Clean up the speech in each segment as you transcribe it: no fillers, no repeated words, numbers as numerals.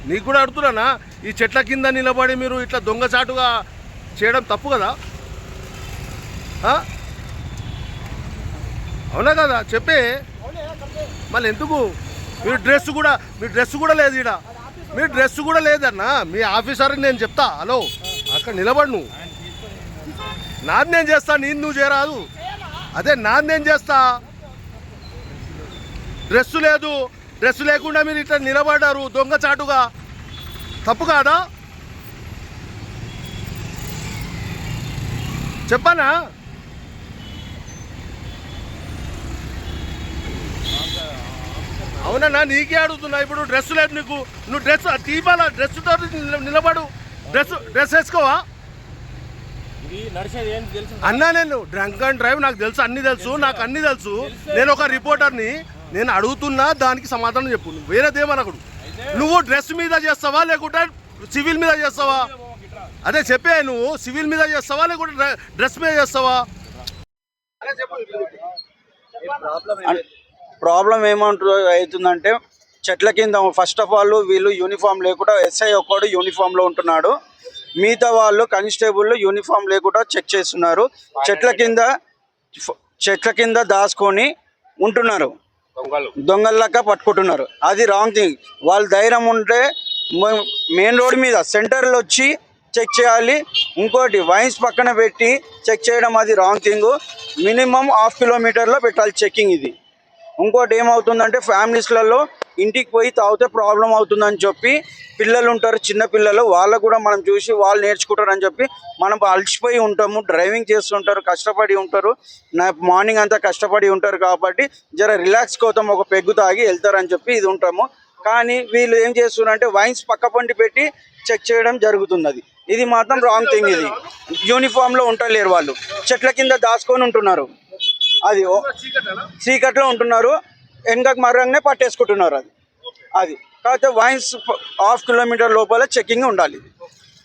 నీకు కూడా అడుగుతున్నానా, ఈ చెట్ల కింద నిలబడి మీరు ఇట్లా దొంగచాటుగా చేయడం తప్పు కదా? అవునా కదా? చెప్పే మళ్ళీ ఎందుకు? మీ డ్రెస్ కూడా లేదు ఇక్కడ, మీ డ్రెస్ కూడా లేదన్నా. మీ ఆఫీసర్కి నేను చెప్తా, హలో అక్కడ నిలబడు, నువ్వు నాది నేను చేస్తా, నువ్వు చేయరాదు. అదే నాది నేను చేస్తా. డ్రెస్సు లేకుండా మీరు ఇట్లా నిలబడ్డారు దొంగచాటుగా, తప్పు కాదా? చెప్పనా? అవునన్నా, నీకే అడుగుతున్నా. ఇప్పుడు డ్రెస్ లేదు నీకు, నువ్వు డ్రెస్ తీపాలా, డ్రెస్తో నిలబడు. డ్రెస్ వేసుకోవా అన్నా? నేను డ్రంక్ అండ్ డ్రైవ్ నాకు తెలుసు, అన్ని తెలుసు, నాకు అన్ని తెలుసు. నేను ఒక రిపోర్టర్ని, నేను అడుగుతున్నా, దానికి సమాధానం చెప్పు. నువ్వు వేరేదేమనకుడు. నువ్వు డ్రెస్ మీద చేస్తావా లేకుంటే సివిల్ మీద చేస్తావా? అదే చెప్పే, నువ్వు సివిల్ మీద చేస్తావా లేకుంటే డ్రెస్ మీద చేస్తావా? ప్రాబ్లం అవుతుందంటే చెట్ల కింద ఫస్ట్ ఆఫ్ ఆల్ వీళ్ళు యూనిఫామ్ లేకుండా, ఎస్ఐ ఒక్కడు యూనిఫామ్లో ఉంటున్నాడు, మిగతా వాళ్ళు కానిస్టేబుల్ యూనిఫామ్ లేకుండా చెక్ చేస్తున్నారు. చెట్ల కింద దాచుకొని ఉంటున్నారు, దొంగల్లాగా పట్టుకుంటున్నారు. అది రాంగ్ థింగ్. వాళ్ళ ధైర్యం ఉంటే మెయిన్ రోడ్ మీద సెంటర్లో వచ్చి చెక్ చేయాలి. ఇంకోటి వైన్స్ పక్కన పెట్టి చెక్ చేయడం అది రాంగ్ థింగ్. మినిమం ½ కిలోమీటర్లో పెట్టాలి చెక్కింగ్ ఇది. ఇంకోటి ఏమవుతుందంటే ఫ్యామిలీస్లలో ఇంటికి పోయి తాగితే ప్రాబ్లం అవుతుందని చెప్పి పిల్లలు ఉంటారు, చిన్న పిల్లలు, వాళ్ళకు కూడా మనం చూసి వాళ్ళు నేర్చుకుంటారు అని చెప్పి మనం అలసిపోయి ఉంటాము, డ్రైవింగ్ చేస్తుంటారు, కష్టపడి ఉంటారు, మార్నింగ్ అంతా కష్టపడి ఉంటారు కాబట్టి జర రిలాక్స్ కోసం ఒక పెగ్గు తాగి వెళ్తారని చెప్పి ఇది ఉంటాము. కానీ వీళ్ళు ఏం చేస్తున్నారంటే వైన్స్ పక్క పంటి పెట్టి చెక్ చేయడం జరుగుతున్నది. ఇది మాత్రం రాంగ్ థింగ్. ఇది యూనిఫామ్లో ఉండలేరు, వాళ్ళు చెట్ల కింద దాచుకొని ఉంటున్నారు. అది చీకట్లో ఉంటున్నారు, వెనకకు మరంగానే పట్టేసుకుంటున్నారు. అది కాకపోతే వైన్స్ ½ కిలోమీటర్ లోపల చెక్కింగ్ ఉండాలి.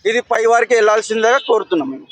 ఇది పై వారికి వెళ్ళాల్సిందిగా కోరుతున్నాం మేము.